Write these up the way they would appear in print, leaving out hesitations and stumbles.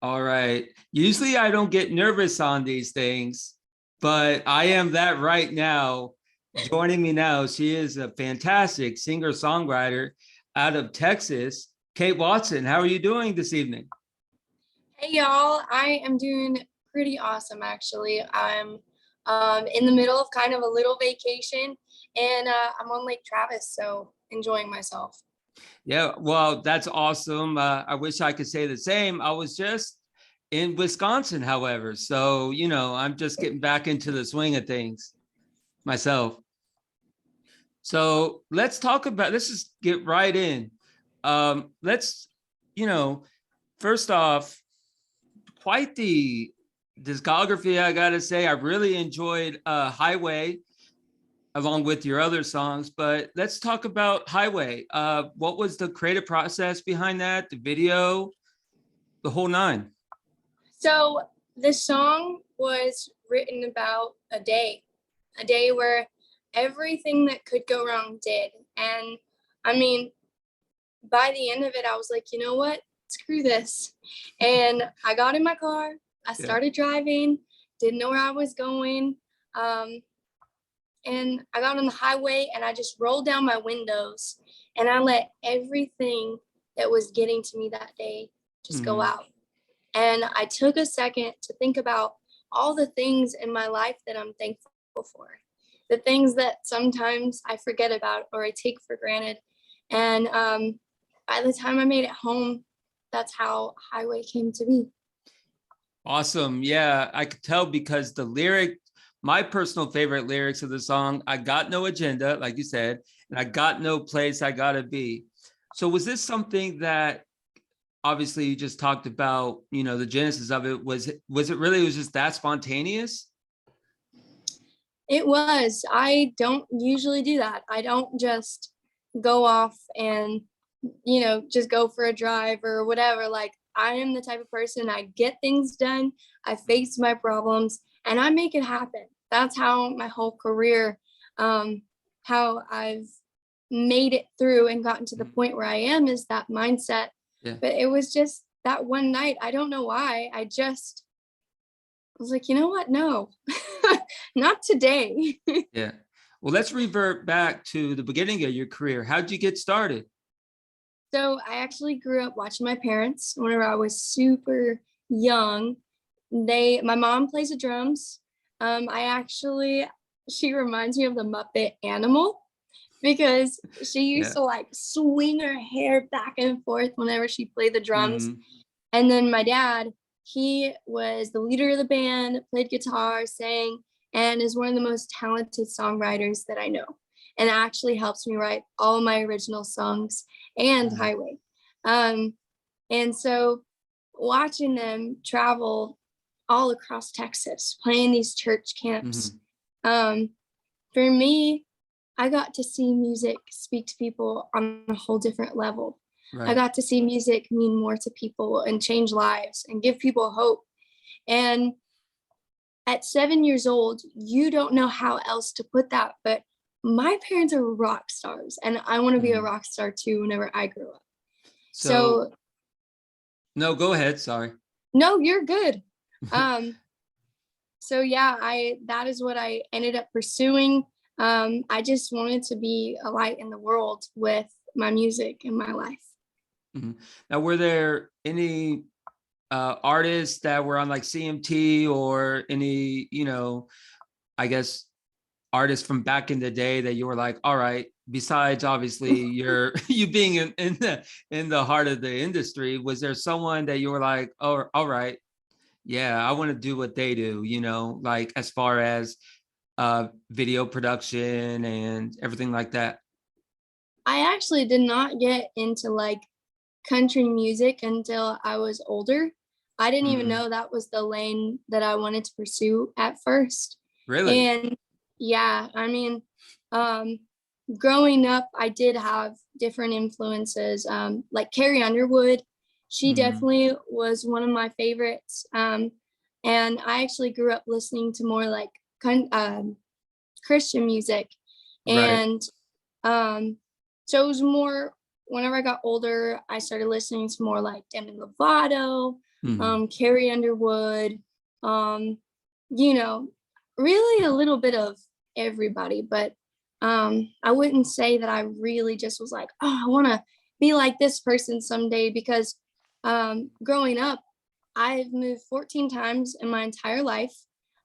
All right. Usually I don't get nervous on these things, but I am that right now. Joining me now, she is a fantastic singer-songwriter out of Texas. Kate Watson, how are you doing this evening? Hey y'all, I am doing pretty awesome actually. I'm in the middle of kind of a little vacation and I'm on Lake Travis, so enjoying myself. Yeah, well, that's awesome. I wish I could say the same. I was just in Wisconsin, however. So, I'm just getting back into the swing of things myself. So let's just get right in. Let's, you know, first off, quite the discography, I gotta say. I really enjoyed Highway along with your other songs, but let's talk about Highway. What was the creative process behind that, the video, the whole nine? So the song was written about a day where everything that could go wrong did. And I mean, by the end of it, I was like, you know what? Screw this. And I got in my car, I Yeah. started driving, didn't know where I was going. Um, and I got on the highway and I just rolled down my windows and I let everything that was getting to me that day just go out. And I took a second to think about all the things in my life that I'm thankful for, the things that sometimes I forget about or I take for granted. And by the time I made it home, that's how Highway came to be. Awesome. Yeah, I could tell because my personal favorite lyrics of the song, I got no agenda, like you said, and I got no place I gotta be. So was this something that obviously you just talked about, the genesis of it? Was it was just that spontaneous? It was. I don't usually do that. I don't just go off and, just go for a drive or whatever. Like, I am the type of person, I get things done, I face my problems, and I make it happen. That's how my whole career, how I've made it through and gotten to the point where I am, is that mindset. Yeah. But it was just that one night, I don't know why, I was like, you know what? No, not today. Yeah. Well, let's revert back to the beginning of your career. How'd you get started? So I actually grew up watching my parents whenever I was super young. My mom plays the drums. She reminds me of the Muppet Animal because she used Yeah. to like swing her hair back and forth whenever she played the drums. Mhm. And then my dad, he was the leader of the band, played guitar, sang, and is one of the most talented songwriters that I know. And actually helps me write all my original songs and Highway. And so watching them travel all across Texas, playing these church camps, for me, I got to see music speak to people on a whole different level. I Right. got to see music mean more to people and change lives and give people hope. And at 7 years old, you don't know how else to put that, but my parents are rock stars and I want to be a Mhm. rock star too whenever I grew up. So, So no, go ahead. Sorry. no, you're good. Um, so yeah, that is what I ended up pursuing. I just wanted to be a light in the world with my music and my life. Mhm. Now, were there any artists that were on like CMT or any, I guess artists from back in the day that you were like, all right, besides obviously you being in the heart of the industry, was there someone that you were like, oh, all right, yeah, I want to do what they do, like as far as video production and everything like that? I actually did not get into like country music until I was older. I didn't even Mm, know that was the lane that I wanted to pursue at first. really? And yeah, I mean, um, growing up, I did have different influences, like Carrie Underwood. She Mm, definitely was one of my favorites. And I actually grew up listening to more like Christian music. right. And so it was more whenever I got older, I started listening to more like Demi Lovato, Mhm. Carrie Underwood, um, you know, really a little bit of everybody. But I wouldn't say that I really just was like, oh, I want to be like this person someday, because growing up, I've moved 14 times in my entire life.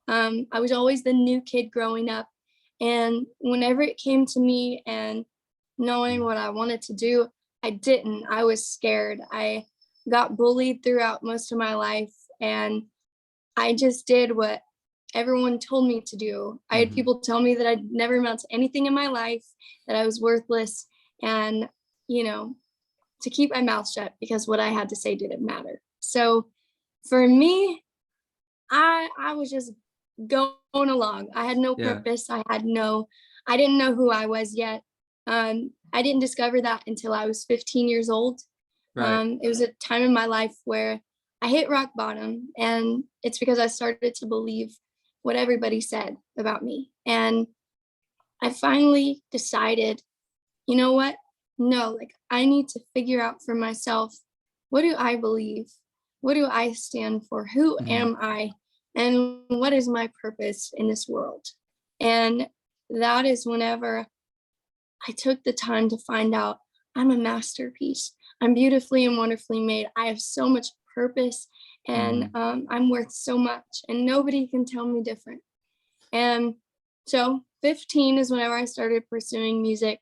I was always the new kid growing up. And whenever it came to me and knowing what I wanted to do, I didn't. I was scared. I got bullied throughout most of my life, and I just did what everyone told me to do. I had Mhm. people tell me that I'd never amount to anything in my life, that I was worthless, and, you know, to keep my mouth shut because what I had to say didn't matter. So for me, I was just going along. I had no Yeah. purpose. I didn't know who I was yet. I didn't discover that until I was 15 years old. Right. It was a time in my life where I hit rock bottom, and it's because I started to believe what everybody said about me. And I finally decided, you know what? No, like I need to figure out for myself, what do I believe? What do I stand for? Who Mhm. am I? And what is my purpose in this world? And that is whenever I took the time to find out I'm a masterpiece. I'm beautifully and wonderfully made. I have so much purpose, and Mhm. I'm worth so much, and nobody can tell me different. And so 15 is whenever I started pursuing music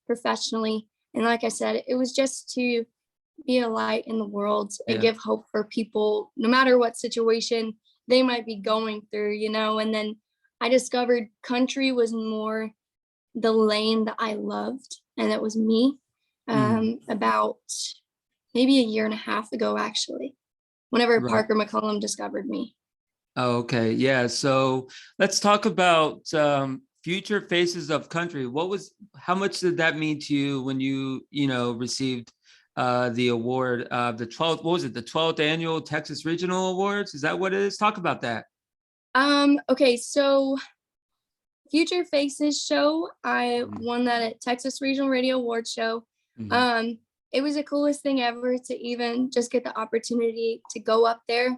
professionally. And like I said, it was just to be a light in the world and Yeah. give hope for people, no matter what situation they might be going through, you know. And then I discovered country was more the lane that I loved, and that was me. Mhm. About maybe a year and a half ago, actually, whenever Right. Parker McCollum discovered me. Oh, okay. Yeah. So let's talk about future faces of country. How much did that mean to you when you received the award, the 12th, what was it, the 12th annual Texas Regional Awards? Is that what it is? Talk about that. Okay, so Future Faces show, I Mhm. won that at Texas Regional Radio Awards show. Mhm. Um, it was the coolest thing ever to even just get the opportunity to go up there.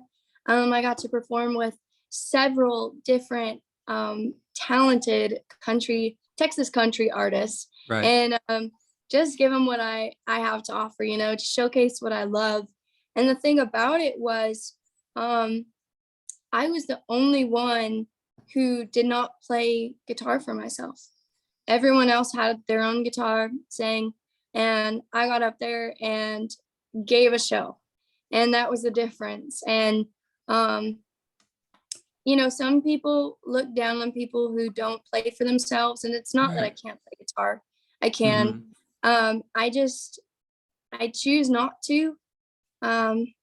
I got to perform with several different talented Texas country artists, Right. and just give them what I have to offer, you know, to showcase what I love. And the thing about it was, um, I was the only one who did not play guitar for myself. Everyone else had their own guitar, sang, and I got up there and gave a show. And that was the difference. And um, you know, some people look down on people who don't play for themselves, and it's not that I Right. can't play guitar. I can. Mhm. I choose not to. Um,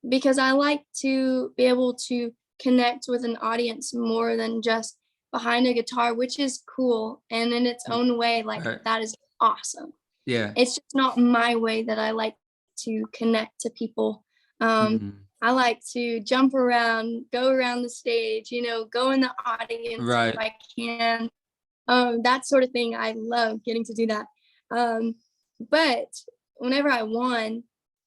because I like to be able to connect with an audience more than just behind a guitar, which is cool. And in its own way, like Right. that is awesome. Yeah. It's just not my way that I like to connect to people. Mhm. I like to jump around, go around the stage, you know, go in the audience if Right. I can. That sort of thing. I love getting to do that. Um, but whenever I won,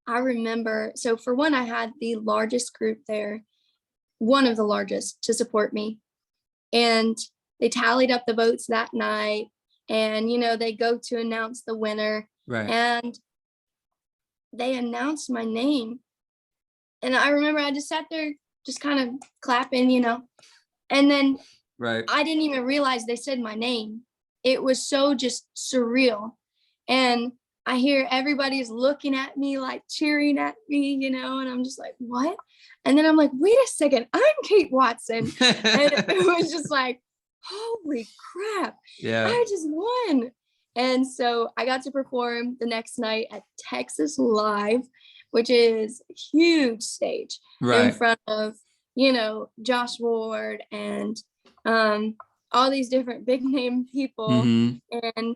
I remember, so for one, I had the largest group there, one of the largest to support me. And they tallied up the votes that night. And, you know, they go to announce the winner. Right. And they announced my name. And I remember I just sat there, just kind of clapping, you know. And then Right. I didn't even realize they said my name. It was so just surreal. And I hear everybody's looking at me, like cheering at me, you know, and I'm just like, what? And then I'm like, wait a second, I'm Kate Watson. And it was just like, holy crap, Yeah. I just won. And so I got to perform the next night at Texas Live, which is a huge stage in Right. front of, you know, Josh Ward and um, all these different big name people. Mhm. And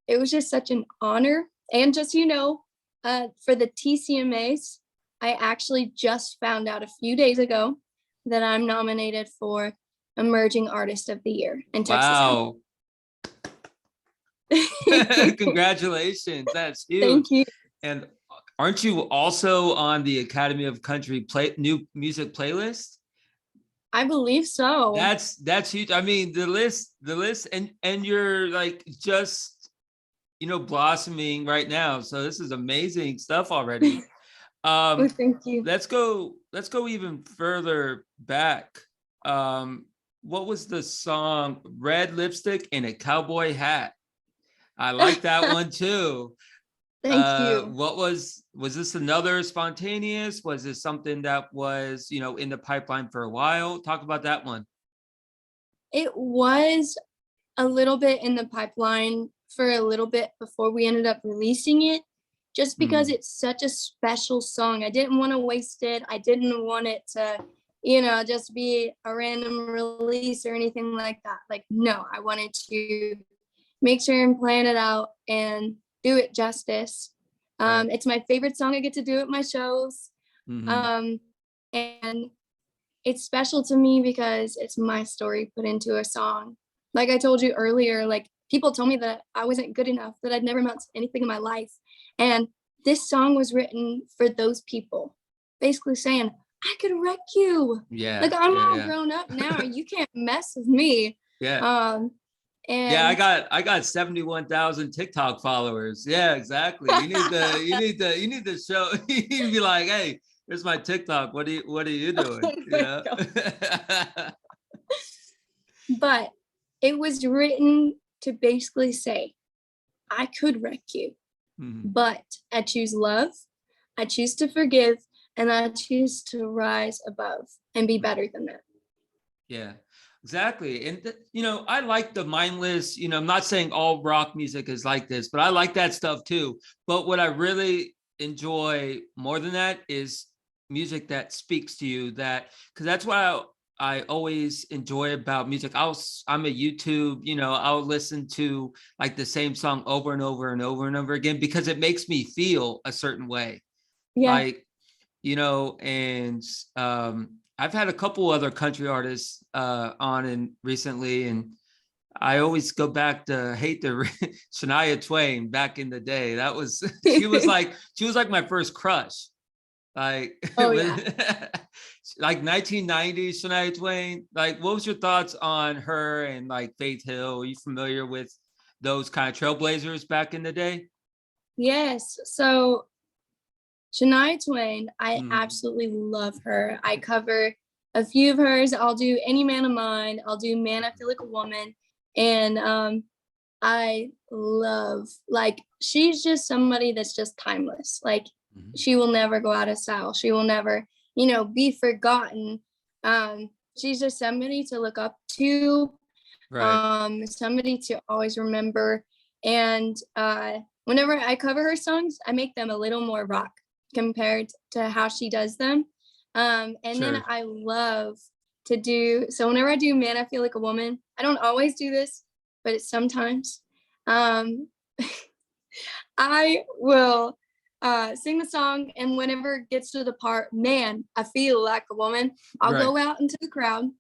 it was just such an honor. And just, you know, for the TCMAs, I actually just found out a few days ago that I'm nominated for Emerging Artist of the Year in Texas Country. Wow. Congratulations, that's huge. Thank you. And aren't you also on the Academy of Country new music playlist? I believe so. That's huge. I mean, the list, and you're like just blossoming right now. So this is amazing stuff already. Oh, thank you. Let's go even further back. What was the song Red Lipstick and a Cowboy Hat? I like that one too. Thank you. What was this another spontaneous? Was this something that was, in the pipeline for a while? Talk about that one. It was a little bit in the pipeline for a little bit before we ended up releasing it, just because it's such a special song. I didn't want to waste it. I didn't want it to, just be a random release or anything like that. Like, no, I wanted to make sure and plan it out and do it justice. Right. It's my favorite song I get to do at my shows. Mhm. And it's special to me because it's my story put into a song. Like I told you earlier, like people told me that I wasn't good enough, that I'd never amount to anything in my life. And this song was written for those people, basically saying, I could wreck you. Yeah. Like I'm all Yeah. grown up now. You can't mess with me. Yeah. Yeah, And I got 71,000 TikTok followers. Yeah, exactly. You need to show. You need to be like, hey, here's my TikTok. What are you doing? oh my God. But it was written to basically say, I could wreck you, but I choose love, I choose to forgive, and I choose to rise above and be better than that. Yeah, exactly. And I like the mindless, I'm not saying all rock music is like this, but I like that stuff too. But what I really enjoy more than that is music that speaks to you, because that's what I always enjoy about music. I'm a YouTube, I'll listen to like the same song over and over and over and over again because it makes me feel a certain way. Yeah. Like, and I've had a couple other country artists on and recently, and I always go back to hate the Shania Twain back in the day. That was she was like my first crush. Like Oh yeah. like 1990s Shania Twain. Like, what was your thoughts on her and like Faith Hill? Are you familiar with those kind of trailblazers back in the day? Yes. So Shania Twain, I absolutely love her. I cover a few of hers. I'll do Any Man of Mine. I'll do Man, I Feel Like a Woman. And I love, like, she's just somebody that's just timeless. Like, she will never go out of style. She will never, be forgotten. She's just somebody to look up to, Right. somebody to always remember. And whenever I cover her songs, I make them a little more rock compared to how she does them. And then Sure. I love to do, so whenever I do Man, I Feel Like a Woman, I don't always do this, but it's sometimes. Um, I will sing the song, and whenever it gets to the part, Man, I Feel Like a Woman, I'll Right. go out into the crowd.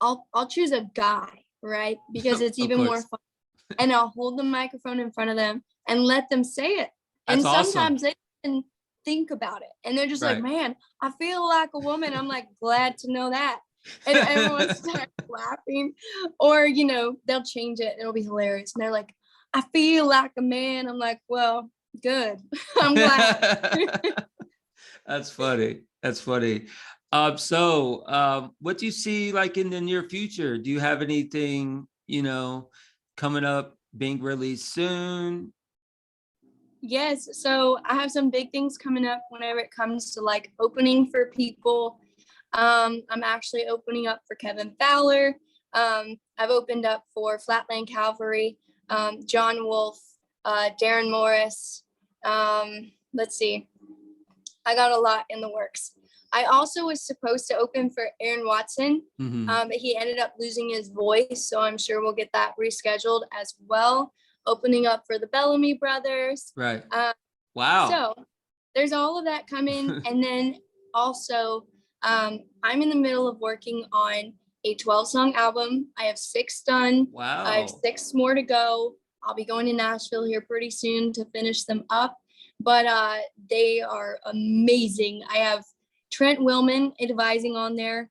I'll choose a guy, right? Because it's Of even more course. fun. And I'll hold the microphone in front of them and let them say it. That's And awesome. sometimes they can think about it. And they're just like, Right. man, I feel like a woman. I'm like, glad to know that. And everyone starts laughing. Or, they'll change it. It'll be hilarious. And they're like, I feel like a man. I'm like, well, good. I'm glad. That's funny. That's funny. What do you see like in the near future? Do you have anything, coming up, being released soon? Yes. So I have some big things coming up whenever it comes to like opening for people. I'm actually opening up for Kevin Fowler. I've opened up for Flatland Cavalry, John Wolfe, Darren Morris. Let's see. I got a lot in the works. I also was supposed to open for Aaron Watson, but he ended up losing his voice, so I'm sure we'll get that rescheduled as well. Opening up for the Bellamy Brothers. Right. Wow. So there's all of that coming. And then also, I'm in the middle of working on a 12-song album. I have 6 done. Wow. I have 6 more to go. I'll be going to Nashville here pretty soon to finish them up. But they are amazing. I have Trent Willman advising on there,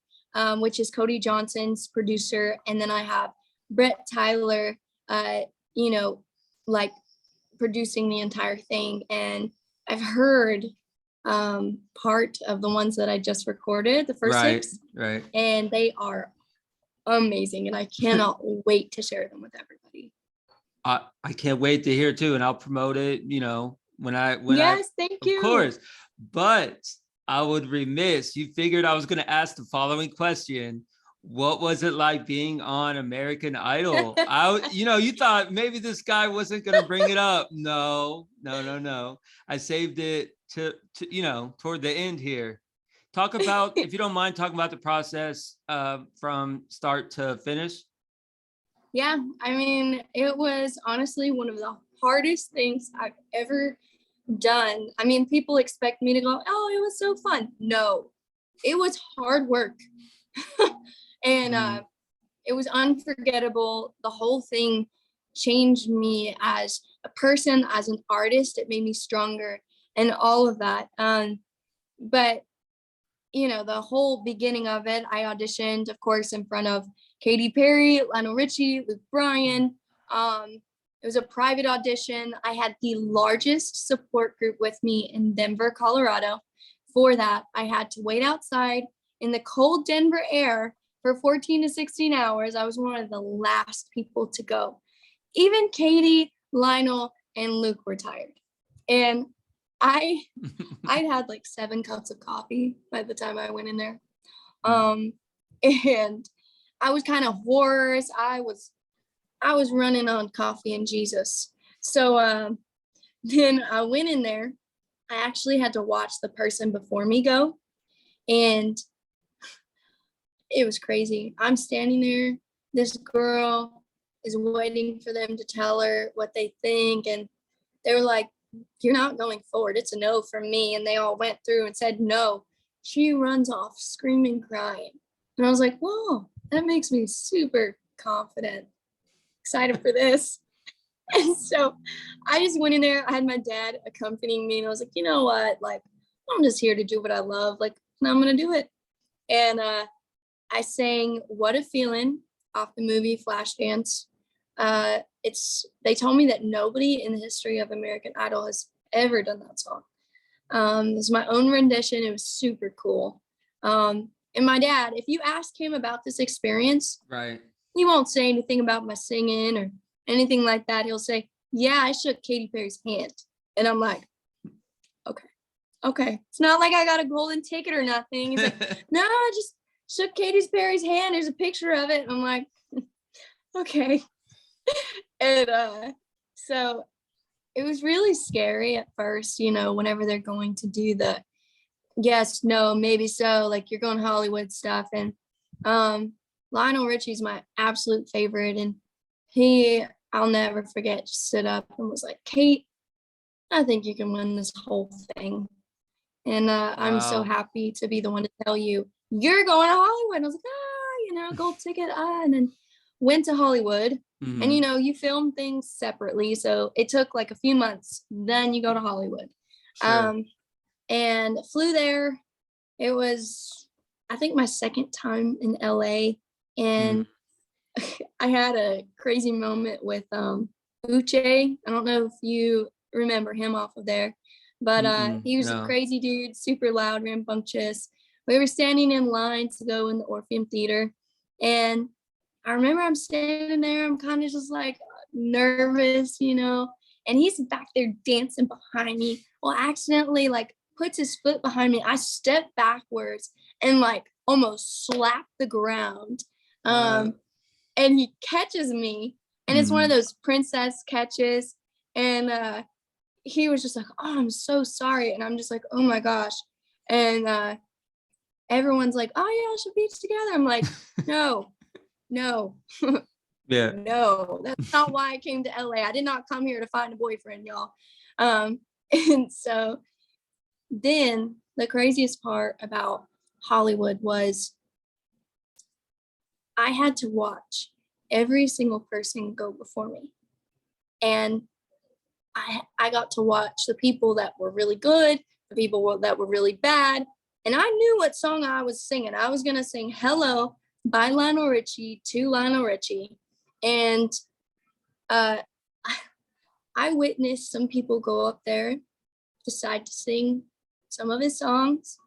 which is Cody Johnson's producer. And then I have Brett Tyler, like producing the entire thing. And I've heard part of the ones that I just recorded, the first six, right, and they are amazing. And I cannot wait to share them with everybody. I can't wait to hear too, and I'll promote it, when yes, thank you. Of course. But I would remiss, you figured I was going to ask the following question. What was it like being on American Idol? You thought maybe this guy wasn't going to bring it up. No. I saved it to toward the end here. Talk about, if you don't mind, talking about the process from start to finish. Yeah, I mean, it was honestly one of the hardest things I've ever done. I mean, people expect me to go, oh, it was so fun. No, it was hard work. And it was unforgettable. The whole thing changed me as a person, as an artist. It made me stronger and all of that. But the whole beginning of it, I auditioned, of course, in front of Katy Perry, Lionel Richie, Luke Bryan. It was a private audition. I had the largest support group with me in Denver, Colorado. For that, I had to wait outside in the cold Denver air for 14 to 16 hours. I was one of the last people to go. Even Katy, Lionel, and Luke were tired. And I'd had like 7 cups of coffee by the time I went in there. And I was kind of hoarse. I was running on coffee and Jesus. So then I went in there. I actually had to watch the person before me go. And it was crazy. I'm standing there. This girl is waiting for them to tell her what they think. And they were like, you're not going forward. It's a no from me. And they all went through and said no. She runs off screaming, crying. And I was like, whoa, that makes me super confident, excited for this. And so I just went in there. I had my dad accompanying me. And I was like, you know what? Like, I'm just here to do what I love. Like, and I'm going to do it. And I sang What a Feeling off the movie Flashdance. They told me that nobody in the history of American Idol has ever done that song. It's my own rendition. It was super cool. And my dad, if you ask him about this experience, right, he won't say anything about my singing or anything like that. He'll say, yeah, I shook Katy Perry's hand. And I'm like, okay. It's not like I got a golden ticket or nothing. He's like, no, I just shook Katy Perry's hand. There's a picture of it. And I'm like, okay. And so it was really scary at first, whenever they're going to do the yes, no, maybe so, like you're going Hollywood stuff. And Lionel Richie's my absolute favorite. And I'll never forget, just stood up and was like, Kate, I think you can win this whole thing. And wow. I'm so happy to be the one to tell you, you're going to Hollywood. And I was like, gold ticket. And then went to Hollywood. Mm-hmm. And, you film things separately. So it took like a few months. Then you go to Hollywood. Sure. And flew there. It was, I think, my second time in LA. And I had a crazy moment with Uche. I don't know if you remember him off of there. But he was a crazy dude, super loud, rambunctious. We were standing in line to go in the Orpheum Theater. And I remember I'm standing there, I'm kind of just like nervous, and he's back there dancing behind me. Well, accidentally like puts his foot behind me. I step backwards and like almost slap the ground. And he catches me, and it's one of those princess catches. And he was just like, oh, I'm so sorry. And I'm just like, oh my gosh. And everyone's like, oh yeah, I should be together. I'm like, no. Yeah. No, that's not why I came to LA. I did not come here to find a boyfriend, y'all. And so then the craziest part about Hollywood was I had to watch every single person go before me. And I got to watch the people that were really good, the people that were really bad. And I knew what song I was singing. I was going to sing Hello by Lionel Richie to Lionel Richie. And I witnessed some people go up there, decide to sing some of his songs.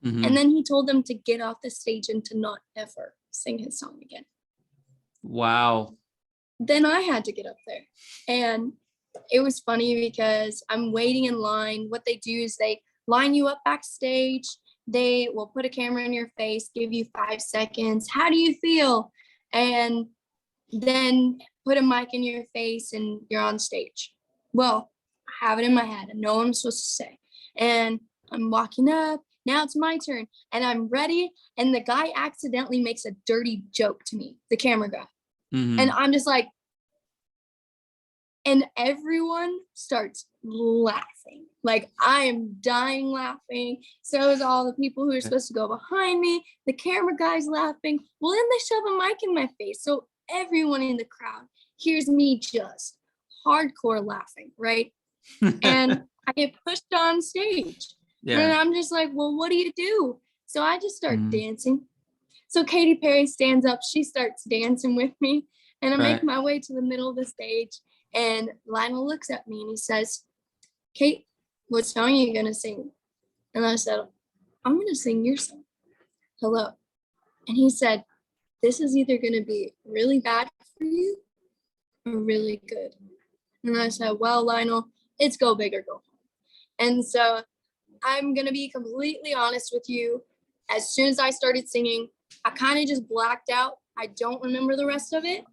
Mm-hmm. And then he told them to get off the stage and to not ever sing his song again. Wow. Then I had to get up there. And it was funny because I'm waiting in line. What they do is they line you up backstage. They will put a camera in your face, give you 5 seconds. How do you feel? And then put a mic in your face and you're on stage. Well, I have it in my head. I know what I'm supposed to say. And I'm walking up. Now it's my turn. And I'm ready. And the guy accidentally makes a dirty joke to me, the camera guy. Mm-hmm. And I'm just like, and everyone starts laughing. Like I am dying laughing. So is all the people who are supposed to go behind me. The camera guy's laughing. Well, then they shove a mic in my face. So everyone in the crowd hears me just hardcore laughing, right? And I get pushed on stage. Yeah. And I'm just like, well, what do you do? So I just start dancing. So Katy Perry stands up. She starts dancing with me. And I make my way to the middle of the stage. And Lionel looks at me and he says, Kate, what song are you going to sing? And I said, I'm going to sing your song, Hello. And he said, this is either going to be really bad for you or really good. And I said, well, Lionel, it's go big or go home. And so I'm going to be completely honest with you. As soon as I started singing, I kind of just blacked out. I don't remember the rest of it.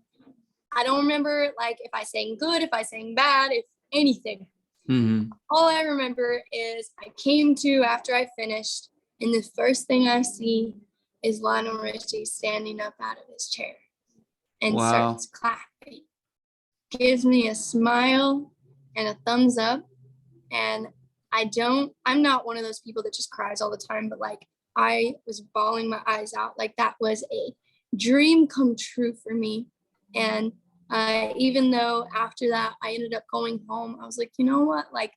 I don't remember like if I sang good, if I sang bad, if anything. Mm-hmm. All I remember is I came to after I finished, and the first thing I see is Lionel Richie standing up out of his chair and starts clapping. Gives me a smile and a thumbs up. And I'm not one of those people that just cries all the time, but like I was bawling my eyes out. Like that was a dream come true for me. And even though after that I ended up going home, I was like, you know what? Like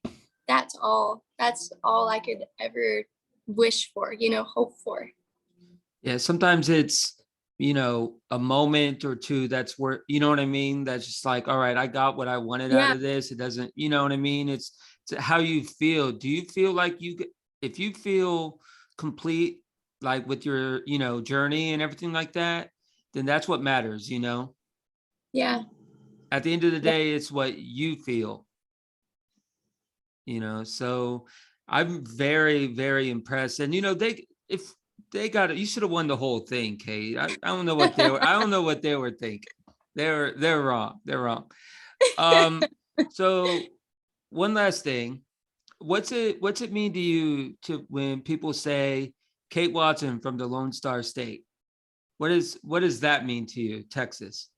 that's all I could ever wish for, hope for. Yeah. Sometimes it's, a moment or two that's where, you know what I mean? That's just like, all right, I got what I wanted out of this. It doesn't, you know what I mean? It's how you feel. Do you feel like if you feel complete, like with your, journey and everything like that, then that's what matters, Yeah. At the end of the day, it's what you feel, so I'm very, very impressed. And, if they got it, you should have won the whole thing, Kate. I don't know what they were. I don't know what they were thinking. They're wrong. They're wrong. So one last thing, what's it mean to you when people say Kate Watson from the Lone Star State? What does that mean to you, Texas?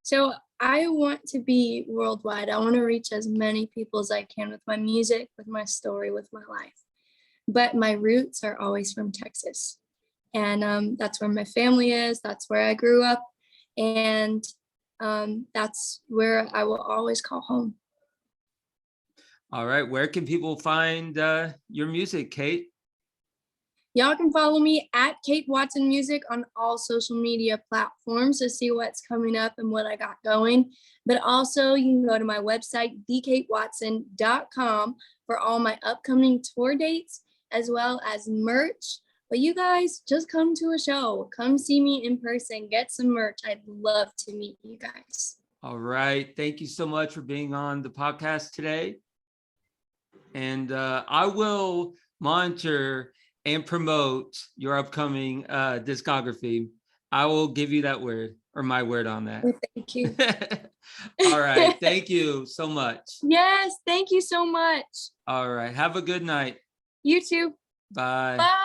So I want to be worldwide. I want to reach as many people as I can with my music, with my story, with my life. But my roots are always from Texas. And that's where my family is. That's where I grew up. And that's where I will always call home. All right. Where can people find your music, Kate? Y'all can follow me at Kate Watson Music on all social media platforms to see what's coming up and what I got going. But also you can go to my website, thekatewatson.com, for all my upcoming tour dates, as well as merch. But you guys just come to a show, come see me in person, get some merch. I'd love to meet you guys. All right. Thank you so much for being on the podcast today. And I will monitor and promote your upcoming discography. I will give you that word, or my word on that. Well, thank you. All right. Thank you so much. Yes. Thank you so much. All right. Have a good night. You too. Bye. Bye.